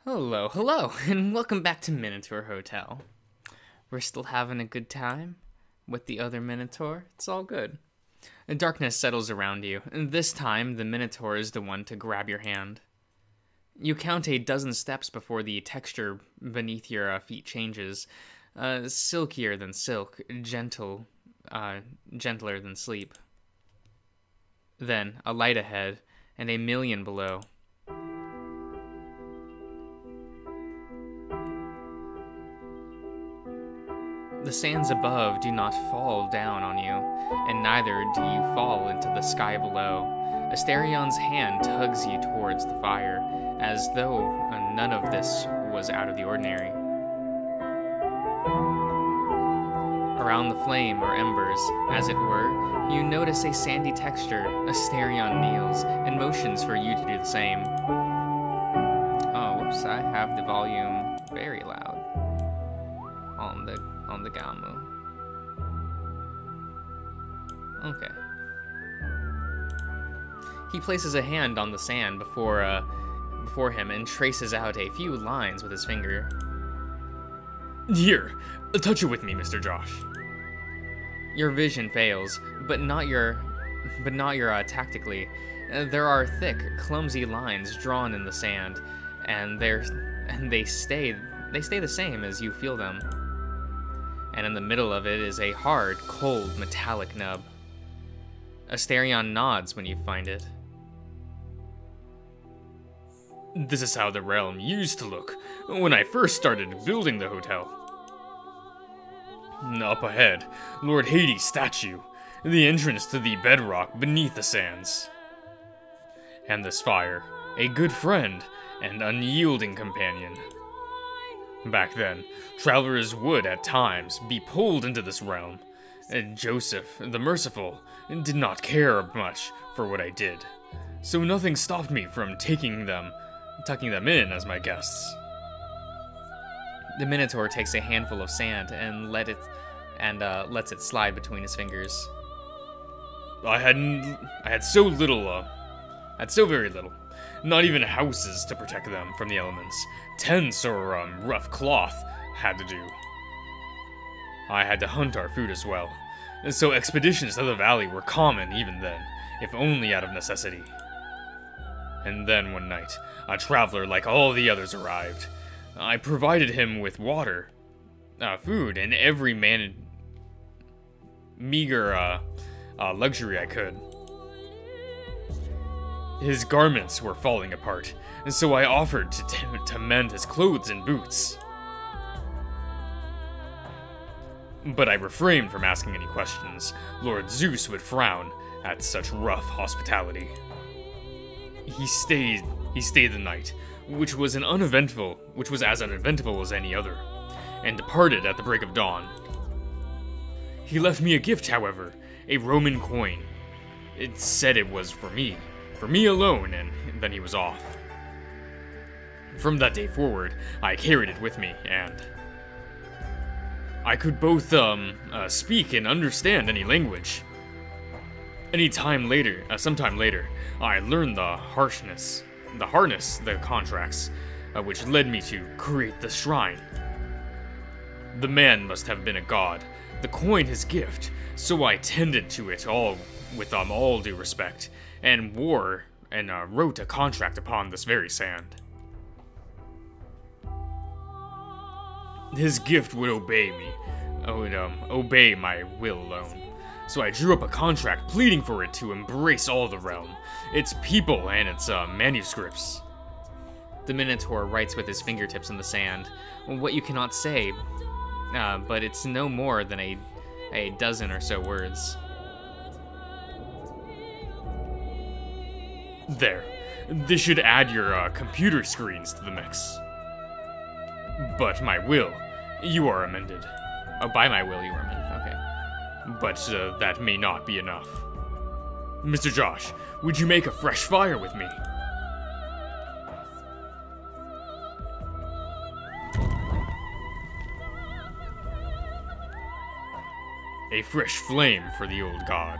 Hello, hello, and welcome back to Minotaur Hotel. We're still having a good time with the other Minotaur. It's all good. And darkness settles around you, and this time the Minotaur is the one to grab your hand. You count a dozen steps before the texture beneath your feet changes. Silkier than silk, gentler than sleep. Then, a light ahead, and a million below. The sands above do not fall down on you, and neither do you fall into the sky below. Asterion's hand tugs you towards the fire, as though none of this was out of the ordinary. Around the flame, or embers, as it were, you notice a sandy texture. Asterion kneels, and motions for you to do the same. Oh, whoops, I have the volume very loud on the Gamu. Okay. He places a hand on the sand before him and traces out a few lines with his finger. Here, touch it with me, Mr. Josh. Your vision fails, but not your tactically. There are thick, clumsy lines drawn in the sand, and they stay the same as you feel them. And in the middle of it is a hard, cold, metallic nub. Asterion nods when you find it. This is how the realm used to look when I first started building the hotel. Up ahead, Lord Hades' statue, the entrance to the bedrock beneath the sands. And this fire, a good friend and unyielding companion. Back then, travelers would, at times, be pulled into this realm. Joseph, the Merciful, did not care much for what I did, so nothing stopped me from tucking them in as my guests. The Minotaur takes a handful of sand and lets it slide between his fingers. I had so very little. Not even houses to protect them from the elements. Tents or rough cloth had to do. I had to hunt our food as well, and so expeditions to the valley were common even then, if only out of necessity. And then one night, a traveler like all the others arrived. I provided him with water, food, and every meager luxury I could. His garments were falling apart, and so I offered to mend his clothes and boots. But I refrained from asking any questions. Lord Zeus would frown at such rough hospitality. He stayed the night, which was as uneventful as any other, and departed at the break of dawn. He left me a gift, however, a Roman coin. It said it was for me alone, and then he was off. From that day forward, I carried it with me, and I could both speak and understand any language. Sometime later, I learned the harness the contracts, which led me to create the shrine. The man must have been a god, the coin his gift, so I tended to it all with all due respect, and wrote a contract upon this very sand. His gift would obey my will alone. So I drew up a contract pleading for it to embrace all the realm, its people and its manuscripts. The Minotaur writes with his fingertips in the sand, what you cannot say, but it's no more than a dozen or so words. There. This should add your computer screens to the mix. But my will, you are amended. Oh, by my will, you are amended. Okay. But that may not be enough. Mr. Josh, would you make a fresh fire with me? A fresh flame for the old god.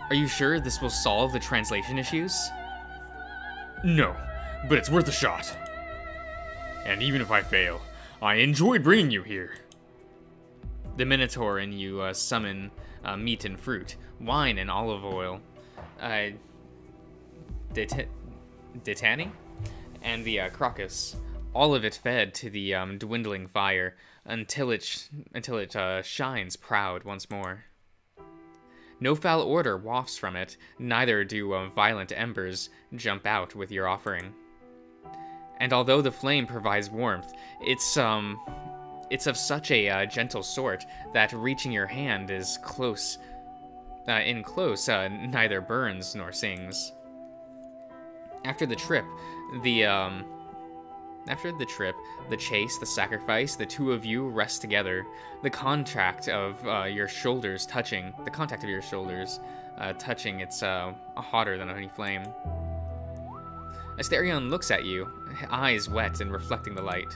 Are you sure this will solve the translation issues? No, but it's worth a shot. And even if I fail, I enjoyed bringing you here. The Minotaur and you summon meat and fruit, wine and olive oil, Ditani, and the crocus. All of it fed to the dwindling fire until it shines proud once more. No foul odor wafts from it, neither do violent embers jump out with your offering. And although the flame provides warmth, it's of such a gentle sort that reaching your hand is close. Neither burns nor sings. After the trip, the chase, the sacrifice, the two of you rest together. The contact of your shoulders touching, it's hotter than any flame. Asterion looks at you, eyes wet and reflecting the light.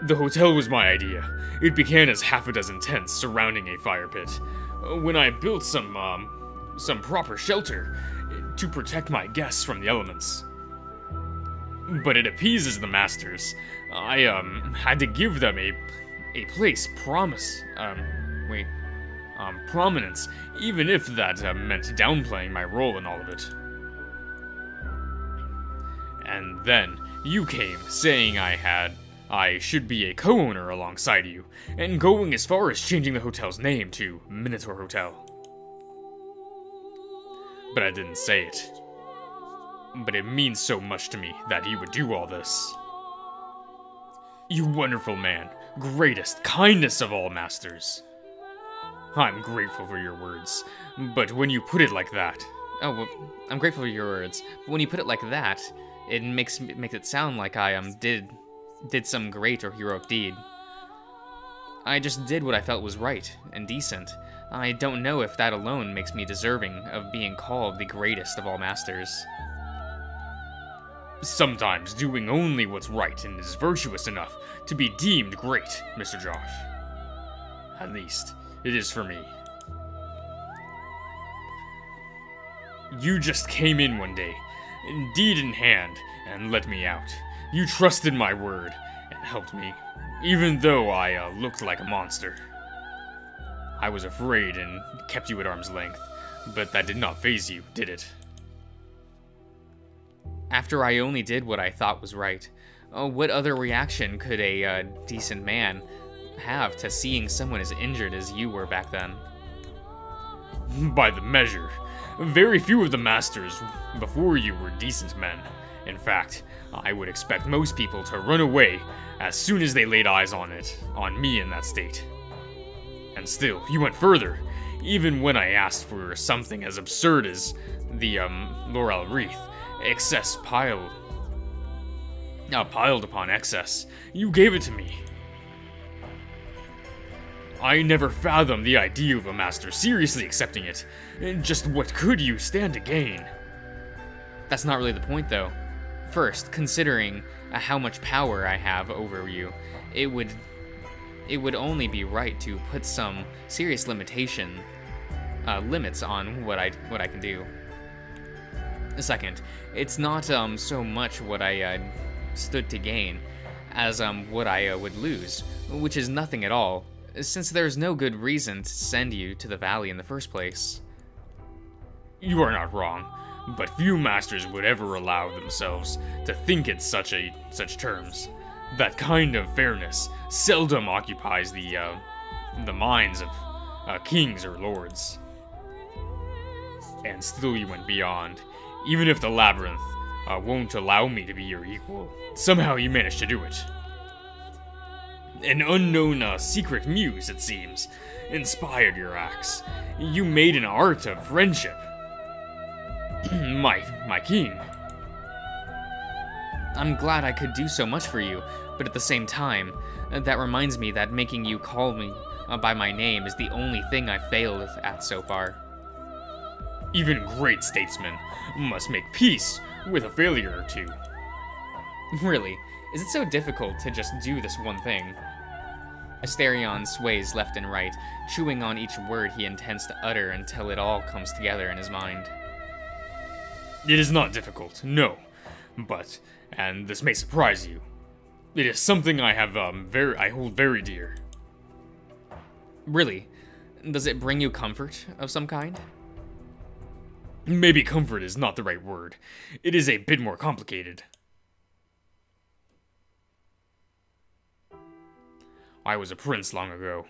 The hotel was my idea. It began as half a dozen tents surrounding a fire pit. When I built some proper shelter to protect my guests from the elements. But it appeases the masters. I had to give them a place prominence, even if that meant downplaying my role in all of it. And then you came, saying I should be a co-owner alongside you, and going as far as changing the hotel's name to Minotaur Hotel. But I didn't say it. But it means so much to me that you would do all this. You wonderful man, greatest, kindest of all masters. I'm grateful for your words, but when you put it like that... Oh, well, I'm grateful for your words, but when you put it like that, it makes it sound like I did some great or heroic deed. I just did what I felt was right and decent. I don't know if that alone makes me deserving of being called the greatest of all masters. Sometimes doing only what's right and is virtuous enough to be deemed great, Mr. Josh. At least, it is for me. You just came in one day, deed in hand, and let me out. You trusted my word and helped me, even though I looked like a monster. I was afraid and kept you at arm's length, but that did not faze you, did it? After I only did what I thought was right, what other reaction could a decent man have to seeing someone as injured as you were back then? By the measure, very few of the masters before you were decent men. In fact, I would expect most people to run away as soon as they laid eyes on me in that state. And still, you went further, even when I asked for something as absurd as the laurel wreath. Excess piled upon excess. You gave it to me. I never fathomed the idea of a master seriously accepting it. Just what could you stand to gain? That's not really the point, though. First, considering how much power I have over you, it would only be right to put some serious limits on what I can do. Second, it's not so much what I stood to gain as what I would lose, which is nothing at all, since there's no good reason to send you to the valley in the first place. You are not wrong, but few masters would ever allow themselves to think in such terms. That kind of fairness seldom occupies the minds of kings or lords. And still you went beyond. Even if the labyrinth won't allow me to be your equal, somehow you managed to do it. An unknown secret muse, it seems, inspired your acts. You made an art of friendship. my king. I'm glad I could do so much for you, but at the same time, that reminds me that making you call me by my name is the only thing I've failed at so far. Even great statesmen must make peace with a failure or two. Really, is it so difficult to just do this one thing? Asterion sways left and right, chewing on each word he intends to utter until it all comes together in his mind. It is not difficult, no. But, and this may surprise you, it is something I hold very dear. Really? Does it bring you comfort of some kind? Maybe comfort is not the right word. It is a bit more complicated. I was a prince long ago,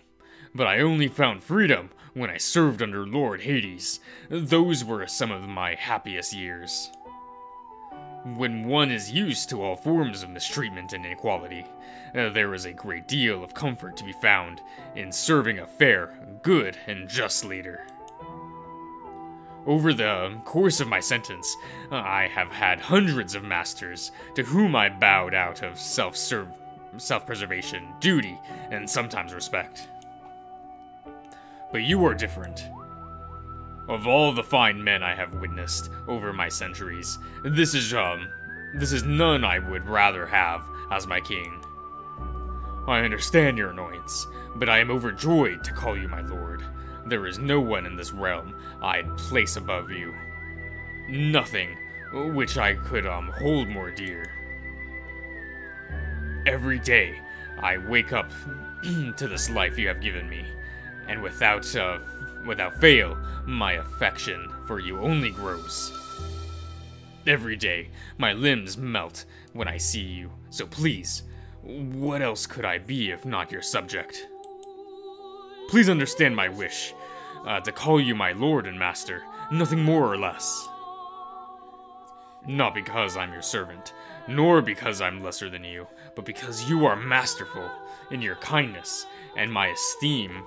but I only found freedom when I served under Lord Hades. Those were some of my happiest years. When one is used to all forms of mistreatment and inequality, there is a great deal of comfort to be found in serving a fair, good, and just leader. Over the course of my sentence, I have had hundreds of masters to whom I bowed out of self-preservation, duty, and sometimes respect. But you are different. Of all the fine men I have witnessed over my centuries, this is none I would rather have as my king. I understand your annoyance, but I am overjoyed to call you my lord. There is no one in this realm I'd place above you. Nothing which I could hold more dear. Every day, I wake up to this life you have given me, and without fail, my affection for you only grows. Every day, my limbs melt when I see you, so please, what else could I be if not your subject? Please understand my wish, to call you my lord and master, nothing more or less. Not because I'm your servant, nor because I'm lesser than you, but because you are masterful in your kindness, and my esteem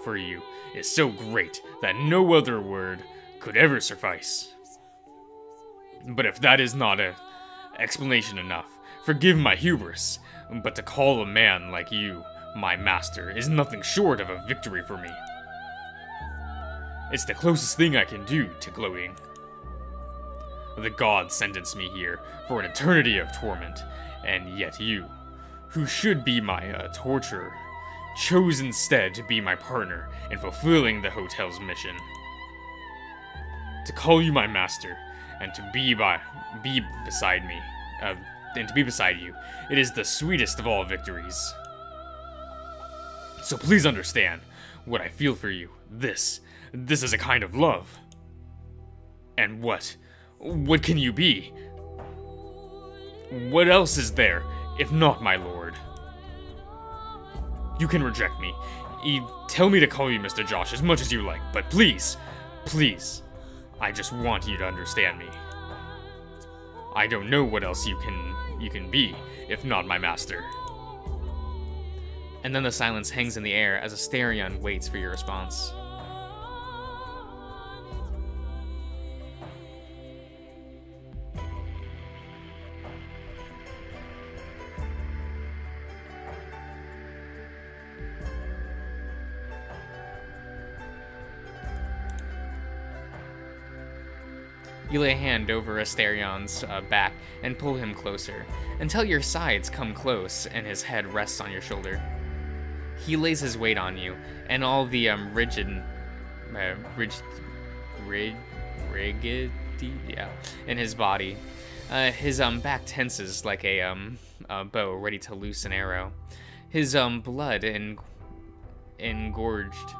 for you is so great that no other word could ever suffice. But if that is not an explanation enough, forgive my hubris, but to call a man like you my master is nothing short of a victory for me. It's the closest thing I can do to gloating. The gods sentenced me here for an eternity of torment, and yet you, who should be my torturer, chose instead to be my partner in fulfilling the hotel's mission. To call you my master, and to be beside me, and to be beside you, it is the sweetest of all victories. So please understand what I feel for you. This is a kind of love. And what can you be? What else is there, if not my lord? You can reject me. Tell me to call you Mr. Josh as much as you like, but please, I just want you to understand me. I don't know what else you can be, if not my master. And then the silence hangs in the air as Asterion waits for your response. You lay a hand over Asterion's back and pull him closer, until your sides come close and his head rests on your shoulder. He lays his weight on you, and all the rigidity in his body. His back tenses like a bow ready to loose an arrow. His blood engorged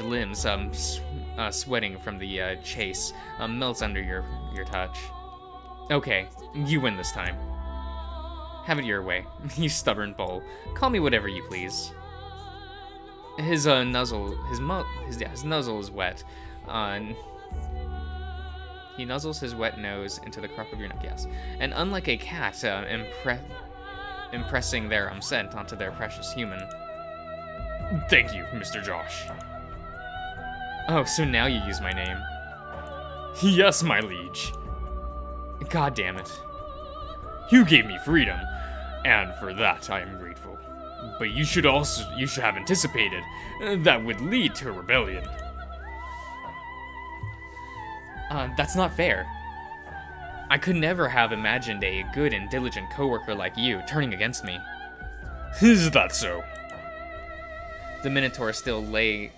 limbs, sweating from the chase, melts under your touch. Okay, you win this time. Have it your way, you stubborn bull. Call me whatever you please. His nuzzle is wet. He nuzzles his wet nose into the crop of your neck, yes. And unlike a cat impressing their scent onto their precious human. Thank you, Mr. Josh. Oh, so now you use my name. Yes, my liege. God damn it. You gave me freedom, and for that I am grateful. But you should have anticipated that would lead to a rebellion. That's not fair. I could never have imagined a good and diligent coworker like you turning against me. Is that so? The Minotaur still laying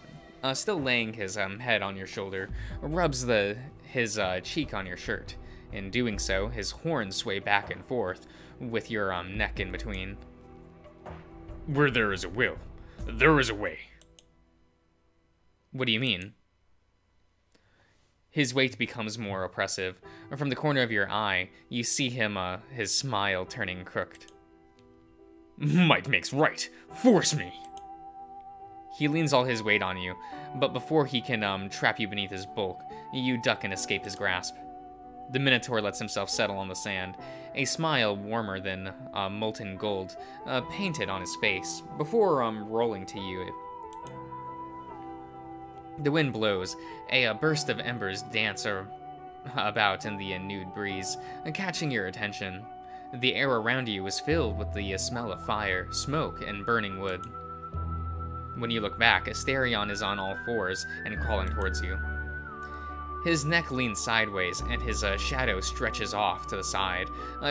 his head on your shoulder, rubs his cheek on your shirt. In doing so, his horns sway back and forth, with your neck in between. Where there is a will, there is a way. What do you mean? His weight becomes more oppressive. From the corner of your eye, you see him, his smile turning crooked. Might makes right. Force me. He leans all his weight on you, but before he can trap you beneath his bulk, you duck and escape his grasp. The Minotaur lets himself settle on the sand, a smile warmer than molten gold painted on his face, before rolling to you. The wind blows, a burst of embers dance about in the nude breeze, catching your attention. The air around you is filled with the smell of fire, smoke, and burning wood. When you look back, Asterion is on all fours and crawling towards you. His neck leans sideways, and his shadow stretches off to the side,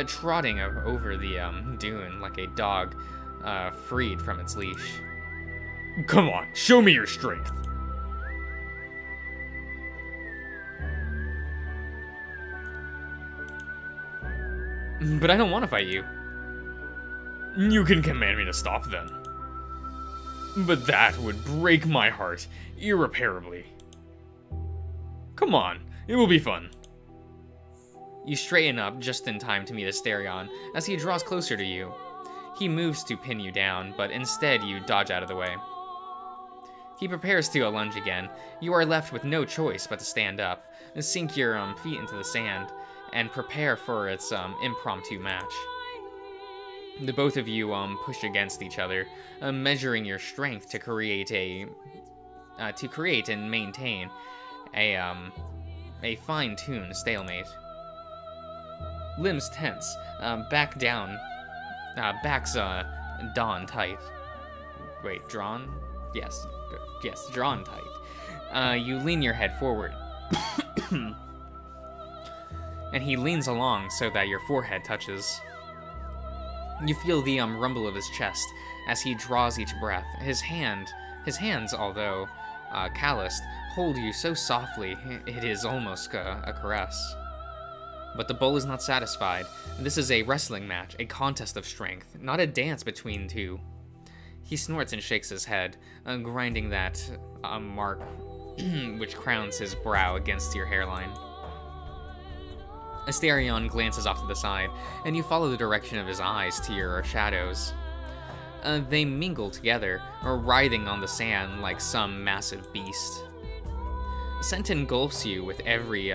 trotting over the dune like a dog freed from its leash. Come on, show me your strength. But I don't want to fight you. You can command me to stop then. But that would break my heart irreparably. Come on, it will be fun. You straighten up just in time to meet Asterion as he draws closer to you. He moves to pin you down, but instead you dodge out of the way. He prepares to lunge again. You are left with no choice but to stand up, sink your feet into the sand, and prepare for its impromptu match. The both of you push against each other, measuring your strength to create and maintain a fine-tuned stalemate. Limbs tense, backs drawn tight. Wait, drawn? Yes, drawn tight. You lean your head forward. And he leans along so that your forehead touches. You feel the rumble of his chest as he draws each breath. His hands, although calloused, hold you so softly it is almost a caress. But the bull is not satisfied. This is a wrestling match, a contest of strength, not a dance between two. He snorts and shakes his head, grinding that mark which crowns his brow against your hairline. Asterion glances off to the side, and you follow the direction of his eyes to your shadows. They mingle together, writhing on the sand like some massive beast. Scent engulfs you with every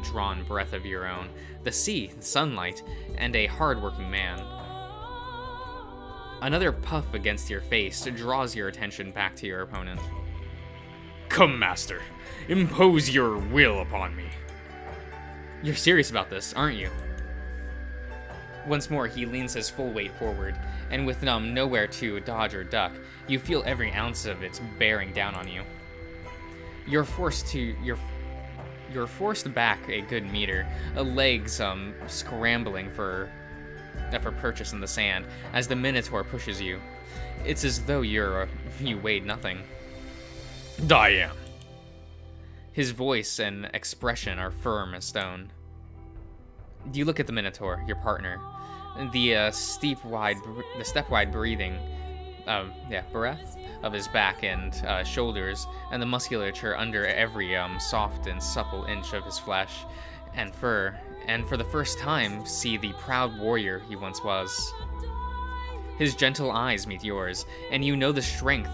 drawn breath of your own, the sea, the sunlight, and a hard-working man. Another puff against your face draws your attention back to your opponent. Come, master, impose your will upon me. You're serious about this, aren't you? Once more, he leans his full weight forward, and with nowhere to dodge or duck, you feel every ounce of it bearing down on you. You're forced back a good meter, legs scrambling for purchase in the sand as the Minotaur pushes you. It's as though you weighed nothing. I am. His voice and expression are firm as stone. You look at the Minotaur, your partner. The step-wide breathing, breath of his back and shoulders, and the musculature under every soft and supple inch of his flesh and fur, and for the first time see the proud warrior he once was. His gentle eyes meet yours, and you know the strength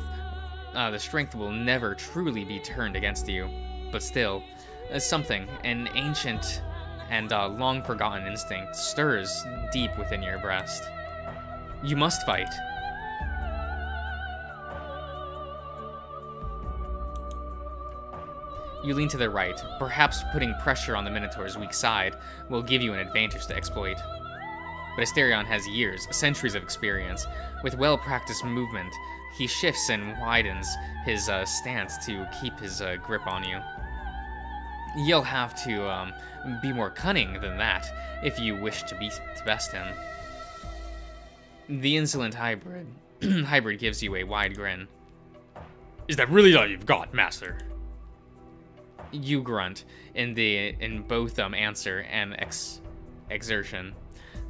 will never truly be turned against you. But still, something, an ancient and long-forgotten instinct, stirs deep within your breast. You must fight. You lean to the right. Perhaps putting pressure on the Minotaur's weak side will give you an advantage to exploit. But Asterion has years, centuries of experience. With well-practiced movement, he shifts and widens his stance to keep his grip on you. You'll have to be more cunning than that if you wish to best him. The insolent hybrid gives you a wide grin. Is that really all you've got, master? You grunt in both answer and exertion,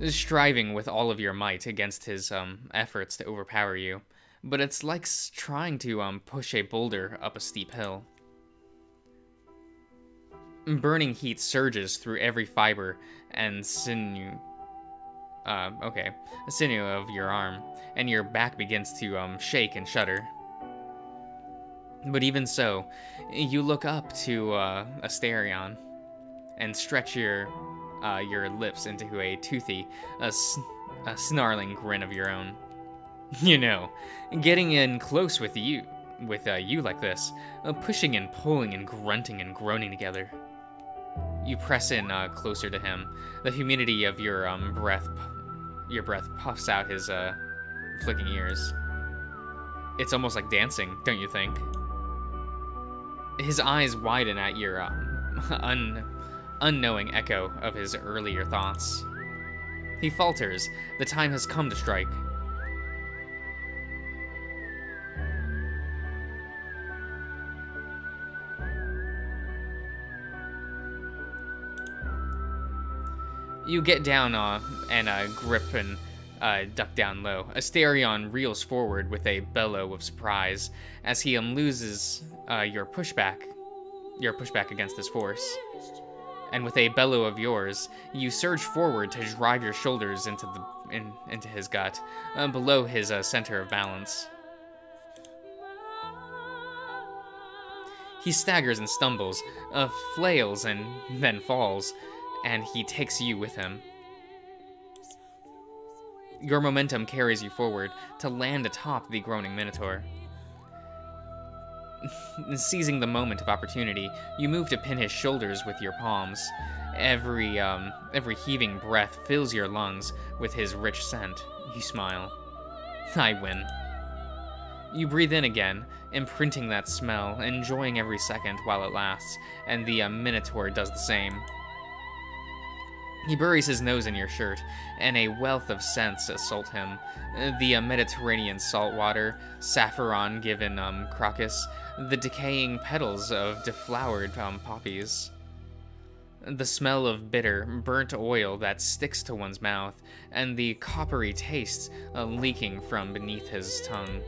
striving with all of your might against his efforts to overpower you. But it's like trying to push a boulder up a steep hill. Burning heat surges through every fiber and sinew of your arm, and your back begins to shake and shudder. But even so, you look up to Asterion and stretch your lips into a toothy, a snarling grin of your own. You know, getting in close with you like this, pushing and pulling and grunting and groaning together. You press in closer to him. The humidity of your breath puffs out his flicking ears. It's almost like dancing, don't you think? His eyes widen at your unknowing echo of his earlier thoughts. He falters. The time has come to strike. You get down and grip and duck down low. Asterion reels forward with a bellow of surprise as he loses your pushback against his force. And with a bellow of yours, you surge forward to drive your shoulders into his gut, below his center of balance. He staggers and stumbles, flails and then falls, and he takes you with him. Your momentum carries you forward to land atop the groaning Minotaur. Seizing the moment of opportunity, you move to pin his shoulders with your palms. Every heaving breath fills your lungs with his rich scent. You smile. I win. You breathe in again, imprinting that smell, enjoying every second while it lasts, and the Minotaur does the same. He buries his nose in your shirt, and a wealth of scents assault him. The Mediterranean salt water, saffron-given crocus, the decaying petals of deflowered poppies. The smell of bitter, burnt oil that sticks to one's mouth, and the coppery taste leaking from beneath his tongue.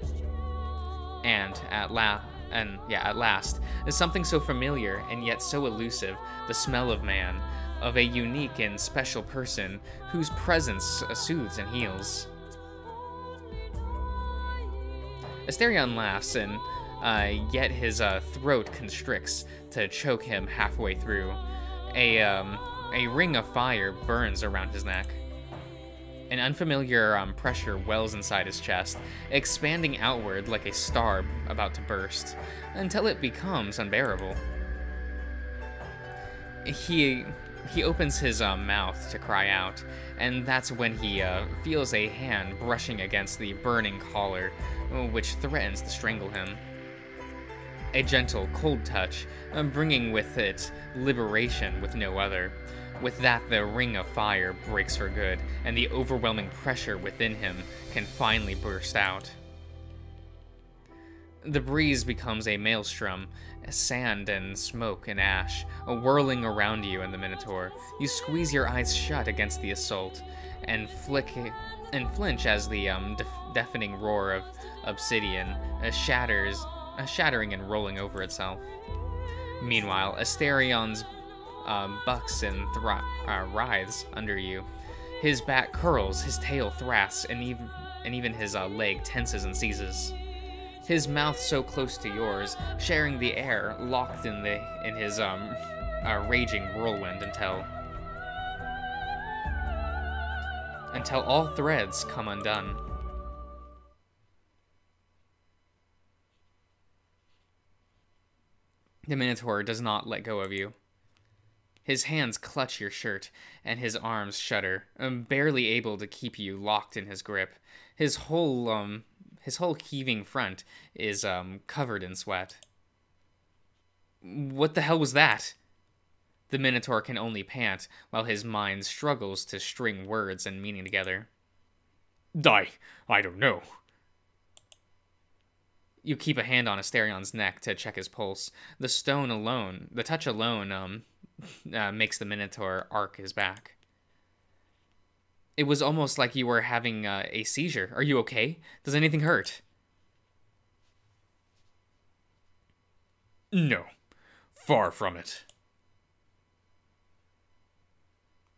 And at last, something so familiar and yet so elusive, the smell of man, of a unique and special person whose presence soothes and heals. Asterion laughs, and yet his throat constricts to choke him halfway through. A ring of fire burns around his neck. An unfamiliar pressure wells inside his chest, expanding outward like a star about to burst, until it becomes unbearable. He opens his mouth to cry out, and that's when he feels a hand brushing against the burning collar, which threatens to strangle him. A gentle, cold touch, bringing with it liberation with no other. With that, the ring of fire breaks for good, and the overwhelming pressure within him can finally burst out. The breeze becomes a maelstrom, sand and smoke and ash, whirling around you and the Minotaur. You squeeze your eyes shut against the assault, and flinch as the deafening roar of obsidian shattering and rolling over itself. Meanwhile, Asterion's bucks and writhes under you. His back curls, his tail thrusts, and even his leg tenses and seizes. His mouth so close to yours, sharing the air, locked in his raging whirlwind until all threads come undone. The Minotaur does not let go of you. His hands clutch your shirt, and his arms shudder, barely able to keep you locked in his grip. His whole heaving front is covered in sweat. What the hell was that? The Minotaur can only pant, while his mind struggles to string words and meaning together. I don't know. You keep a hand on Asterion's neck to check his pulse. The touch alone, makes the Minotaur arc his back. It was almost like you were having a seizure. Are you okay? Does anything hurt? No, far from it.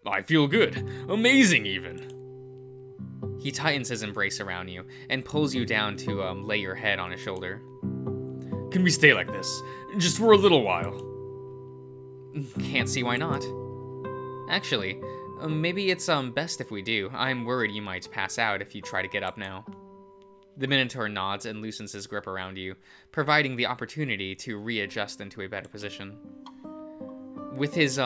I feel good. Amazing, even. He tightens his embrace around you and pulls you down to lay your head on his shoulder. Can we stay like this? Just for a little while? Can't see why not. Actually, maybe it's best if we do. I'm worried you might pass out if you try to get up now. The Minotaur nods and loosens his grip around you, providing the opportunity to readjust into a better position. With his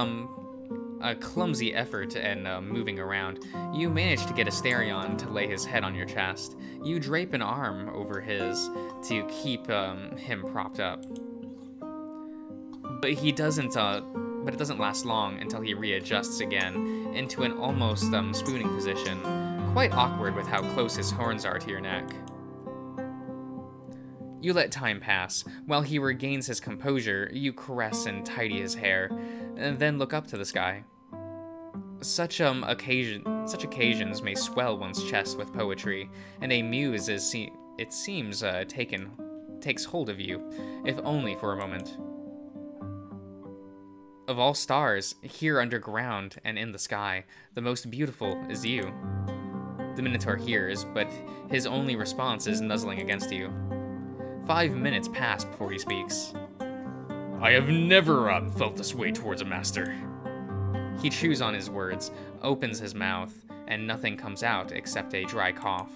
a clumsy effort and moving around, you manage to get Asterion to lay his head on your chest. You drape an arm over his to keep him propped up. But it doesn't last long until he readjusts again into an almost spooning position, quite awkward with how close his horns are to your neck. You let time pass. While he regains his composure, you caress and tidy his hair, and then look up to the sky. Such occasions may swell one's chest with poetry, and a muse, takes hold of you, if only for a moment. Of all stars, here underground and in the sky, the most beautiful is you. The Minotaur hears, but his only response is nuzzling against you. 5 minutes pass before he speaks. I have never felt this way towards a master. He chews on his words, opens his mouth, and nothing comes out except a dry cough.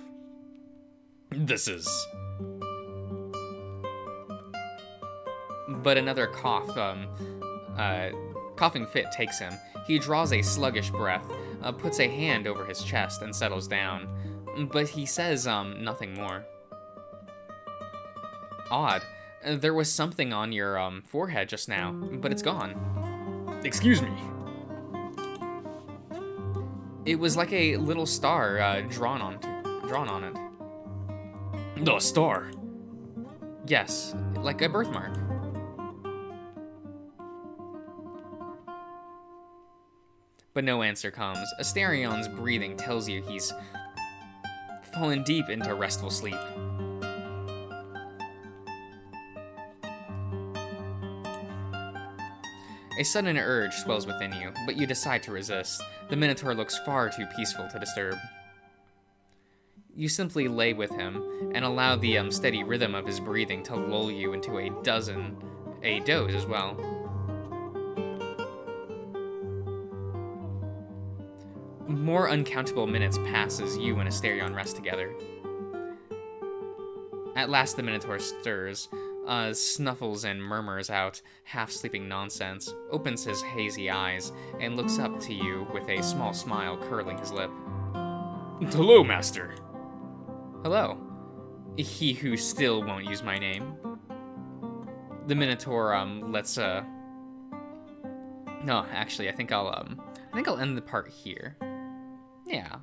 This is... But another coughing fit takes him. He draws a sluggish breath, puts a hand over his chest, and settles down. But he says nothing more. Odd. There was something on your forehead just now, but it's gone. Excuse me. It was like a little star drawn on it. A star? Yes, like a birthmark. But no answer comes. Asterion's breathing tells you he's fallen deep into restful sleep. A sudden urge swells within you, but you decide to resist. The Minotaur looks far too peaceful to disturb. You simply lay with him and allow the steady rhythm of his breathing to lull you into a doze as well. More uncountable minutes pass as you and Asterion rest together. At last the Minotaur stirs, snuffles and murmurs out half-sleeping nonsense, opens his hazy eyes, and looks up to you with a small smile curling his lip. Hello, master. Hello. He who still won't use my name. The Minotaur, No, actually, I think I'll end the part here. Yeah.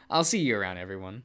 I'll see you around, everyone.